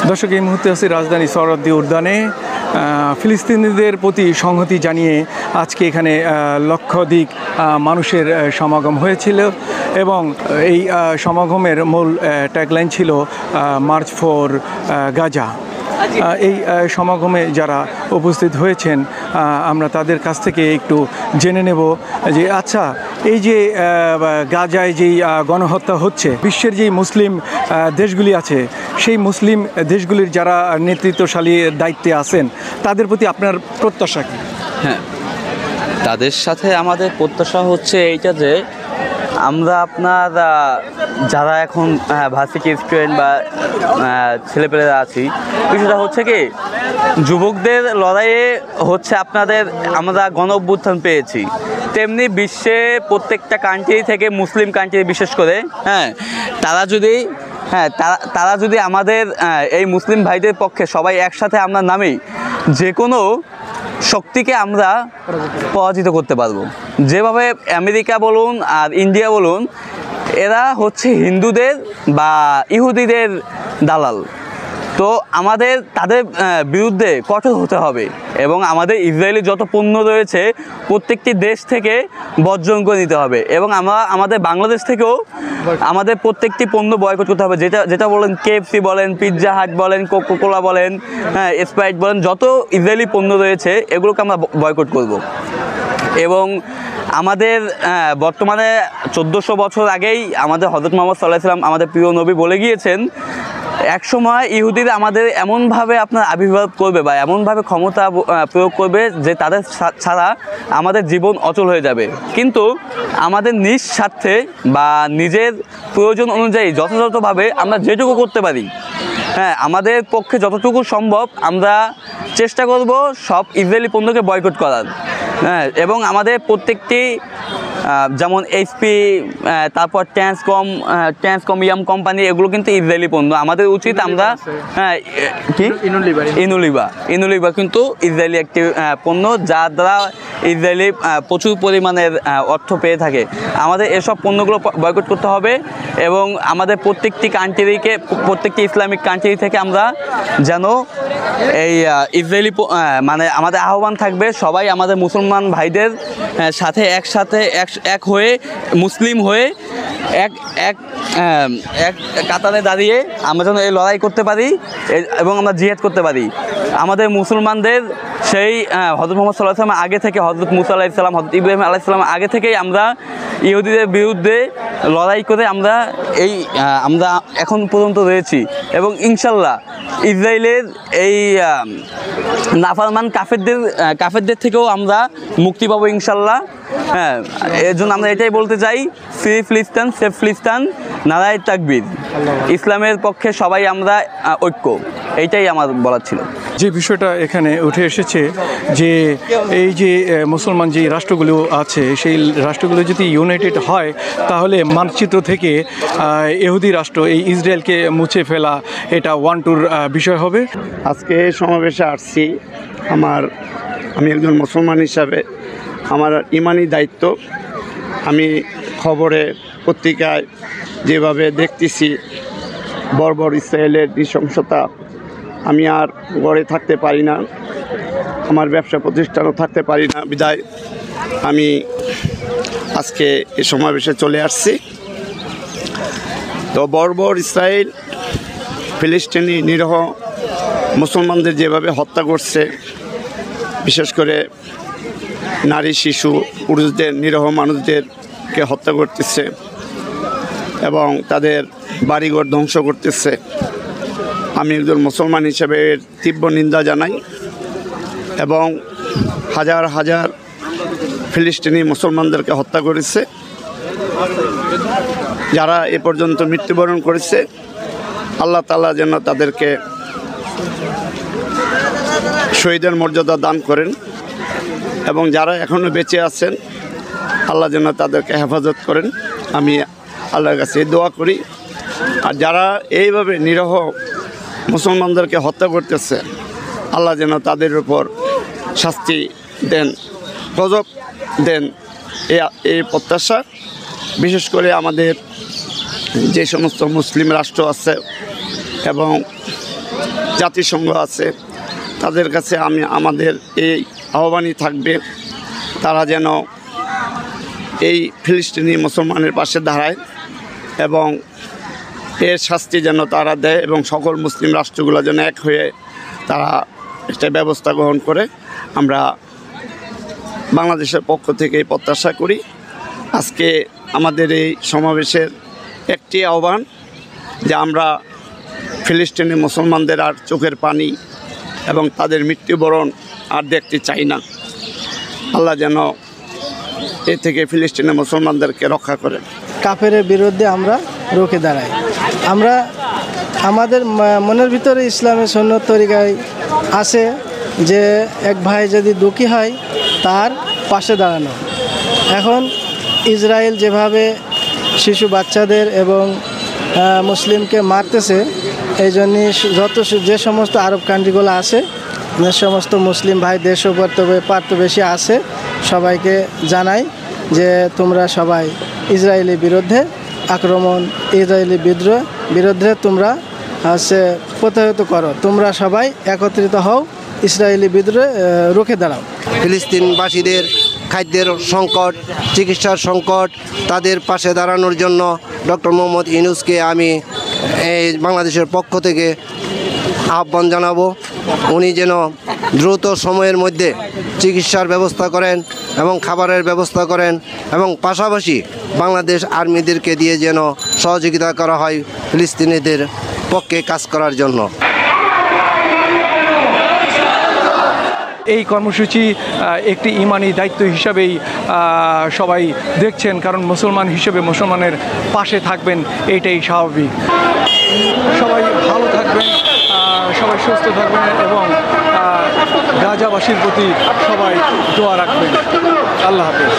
দর্শক, এই মুহূর্তে আছি রাজধানী সোহরাওয়ার্দী উদ্যানে। ফিলিস্তিনিদের প্রতি সংহতি জানিয়ে আজকে এখানে লক্ষাধিক মানুষের সমাগম হয়েছিল এবং এই সমাগমের মূল ট্যাগলাইন ছিল মার্চ ফর গাজা। এই সমাগমে যারা উপস্থিত হয়েছেন আমরা তাদের কাছ থেকে একটু জেনে নেব যে আচ্ছা, এই যে গাজায় যেই গণহত্যা হচ্ছে, বিশ্বের যেই মুসলিম দেশগুলি আছে সেই মুসলিম দেশগুলির যারা নেতৃত্বশালী দায়িত্বে আছেন তাদের প্রতি আপনার প্রত্যাশা কী? হ্যাঁ, তাদের সাথে আমাদের প্রত্যাশা হচ্ছে এইটা যে আমরা আপনার যারা এখন ভার্সিটি স্টুডেন্ট বা ছেলেপেলেরা আছি, বিষয়টা হচ্ছে কি যুবকদের লড়াইয়ে হচ্ছে আপনাদের আমরা গণ অভ্যুত্থান পেয়েছি, তেমনি বিশ্বে প্রত্যেকটা কান্ট্রি থেকে মুসলিম কান্ট্রি বিশেষ করে তারা যদি আমাদের এই মুসলিম ভাইদের পক্ষে সবাই একসাথে আমরা নামি যে কোনো শক্তিকে আমরা পরাজিত করতে পারবো। যেভাবে আমেরিকা বলুন আর ইন্ডিয়া বলুন, এরা হচ্ছে হিন্দুদের বা ইহুদিদের দালাল। তো আমাদের তাদের বিরুদ্ধে কঠোর হতে হবে এবং আমাদের ইসরায়েলি যত পণ্য রয়েছে প্রত্যেকটি দেশ থেকে বর্জন করে নিতে হবে এবং আমাদের বাংলাদেশ থেকেও আমাদের প্রত্যেকটি পণ্য বয়কট করতে হবে। যেটা বলেন KFC বলেন, পিৎজা হাট বলেন, কোকা-কোলা বলেন, স্প্রাইট বলেন, যত ইসরায়েলি পণ্য রয়েছে এগুলোকে আমরা বয়কট করব। এবং আমাদের বর্তমানে 1400 বছর আগেই আমাদের হযরত মুহাম্মদ সাল্লাল্লাহু আলাইহি ওয়াসাল্লাম আমাদের প্রিয় নবী বলে গিয়েছেন, একসময় ইহুদিরা আমাদের এমনভাবে আপনার আবির্ভাব করবে বা এমনভাবে ক্ষমতা প্রয়োগ করবে যে তাদের ছাড়া আমাদের জীবন অচল হয়ে যাবে। কিন্তু আমাদের নিজ স্বার্থে বা নিজের প্রয়োজন অনুযায়ী যথাযথভাবে আমরা যেটুকু করতে পারি, আমাদের পক্ষে যতটুকু সম্ভব আমরা চেষ্টা করব সব ইসরায়েলি পণ্যকে বয়কট করার। এবং আমাদের প্রত্যেকটি যেমন HP, তারপর ট্রান্সকম ইয়াম কোম্পানি, এগুলো কিন্তু ইসরায়েলি পণ্য। আমাদের উচিত আমরা কি ইনুলিভা কিন্তু ইসরায়েলি একটি পণ্য, যার দ্বারা ইসরায়েলি প্রচুর পরিমাণের অর্থ পেয়ে থাকে। আমাদের এসব পণ্যগুলো বয়কট করতে হবে এবং আমাদের প্রত্যেকটি ইসলামিক কান্ট্রি থেকে আমরা যেন এই ইসরায়েলি মানে আমাদের আহ্বান থাকবে সবাই আমাদের মুসলমান ভাইদের সাথে এক হয়ে মুসলিম হয়ে এক কাতারে দাঁড়িয়ে আমরা যেন এই লড়াই করতে পারি এবং আমরা জিহাদ করতে পারি। আমাদের মুসলমানদের সেই হযরত মুহাম্মদ সাল্লাল্লাহু আলাইহি ওয়াসাল্লাম আগে থেকে, হযরত মুসা আলাইহিস সালাম, হযরত ইব্রাহিম আলাইহিস সালাম আগে থেকেই আমরা ইহুদিদের বিরুদ্ধে লড়াই করে আমরা এখন পর্যন্ত রয়েছি এবং ইনশাল্লাহ ইসরায়েলের এই নাফরমান কাফেরদের থেকেও আমরা মুক্তি পাবো ইনশাল্লাহ। এর জন্য আমরা এটাই বলতে চাই, ফ্রি ফিলিস্তিন, সেফ ফিলিস্তিন, নারায়ে তাকবীর। ইসলামের পক্ষে সবাই আমরা ঐক্য, এইটাই আমার বলার ছিল। যে বিষয়টা এখানে উঠে এসেছে যে এই যে মুসলমান যে রাষ্ট্রগুলো আছে সেই রাষ্ট্রগুলো যদি ইউনাইটেড হয় তাহলে মানচিত্র থেকে ইহুদি রাষ্ট্র এই ইসরায়েলকে মুছে ফেলা এটা 1-2 বিষয় হবে। আজকে সমাবেশে আসছি, আমি একজন মুসলমান হিসাবে আমার ইমানি দায়িত্ব। আমি খবরে পত্রিকায় যেভাবে দেখতেছি বর্বর ইসরায়েলের নৃশংসতা, আমি আর ঘরে থাকতে পারি না, আমার ব্যবসা প্রতিষ্ঠানও থাকতে পারি না, বিদায় আমি আজকে এই সমাবেশে চলে আসছি। তো বর্বর ইসরায়েল ফিলিস্তিনি নিরীহ মুসলমানদের যেভাবে হত্যা করছে, বিশেষ করে নারী, শিশু, পুরুষদের, নিরীহ মানুষদেরকে হত্যা করতেছে এবং তাদের বাড়িঘর ধ্বংস করতেছে, আমি একজন মুসলমান হিসেবে এর তীব্র নিন্দা জানাই এবং হাজার হাজার ফিলিস্তিনি মুসলমানদেরকে হত্যা করেছে। যারা এ পর্যন্ত মৃত্যুবরণ করেছে, আল্লাহ তাআলা যেন তাদেরকে শহীদের মর্যাদা দান করেন এবং যারা এখনও বেঁচে আছেন আল্লাহ যেন তাদেরকে হেফাজত করেন, আমি আল্লাহর কাছে দোয়া করি। আর যারা এইভাবে নিরীহ মুসলমানদেরকে হত্যা করতেছে আল্লাহ যেন তাদের উপর শাস্তি দেন, গজব দেন, এই প্রত্যাশা। বিশেষ করে আমাদের যে সমস্ত মুসলিম রাষ্ট্র আছে এবং জাতিসংঘ আছে, তাদের কাছে আমাদের এই আহ্বানই থাকবে, তারা যেন এই ফিলিস্তিনি মুসলমানের পাশে দাঁড়ায় এবং এর শাস্তি যেন তারা দেয় এবং সকল মুসলিম রাষ্ট্রগুলো যেন এক হয়ে তারা একটা ব্যবস্থা গ্রহণ করে। আমরা বাংলাদেশের পক্ষ থেকে প্রত্যাশা করি। আজকে আমাদের এই সমাবেশের একটি আহ্বান যে আমরা ফিলিস্তিনি মুসলমানদের আর চোখের পানি এবং তাদের মৃত্যুবরণ আর দেখতে চাই না। আল্লাহ যেন এ থেকে ফিলিস্তিনি মুসলমানদেরকে রক্ষা করেন। কাফেরের বিরুদ্ধে আমরা রুখে দাঁড়াই। আমরা আমাদের মনের ভিতরে ইসলামের সুন্নত তরিকায় আছে যে এক ভাই যদি দুঃখী হয় তার পাশে দাঁড়ানো। এখন ইসরায়েল যেভাবে শিশু বাচ্চাদের এবং মুসলিমকে মারতেছে, এই জন্যে যে সমস্ত আরব কান্ট্রিগুলো আছে, যে সমস্ত মুসলিম ভাই দেশ প্রতিবেশী আছে, সবাইকে জানাই যে তোমরা সবাই ইসরায়েলের বিরুদ্ধে আক্রমণ, ইসরায়েলি বিরুদ্ধে তোমরা প্রতিহত করো। তোমরা সবাই একত্রিত হও, ইসরায়েলি বিদ্রোহ রুখে দাঁড়াও। ফিলিস্তিনবাসীদের খাদ্যের সংকট, চিকিৎসার সংকট, তাদের পাশে দাঁড়ানোর জন্য ডক্টর মোহাম্মদ ইউনূসকে আমি এই বাংলাদেশের পক্ষ থেকে আহ্বান জানাবো। উনি যেন দ্রুত সময়ের মধ্যে চিকিৎসার ব্যবস্থা করেন এবং খাবারের ব্যবস্থা করেন এবং পাশাপাশি বাংলাদেশ আর্মিদেরকে দিয়ে যেন সহযোগিতা করা হয় ফিলিস্তিনিদের পক্ষে কাজ করার জন্য। এই কর্মসূচি একটি ইমানি দায়িত্ব হিসাবেই সবাই দেখছেন, কারণ মুসলমান হিসেবে মুসলমানের পাশে থাকবেন, এইটাই স্বাভাবিক। সবাই ভালো থাকবেন, সবাই সুস্থ থাকবেন এবং গাজাবাসীর প্রতি সবাই দোয়া রাখবেন। আল্লাহ হাফেজ।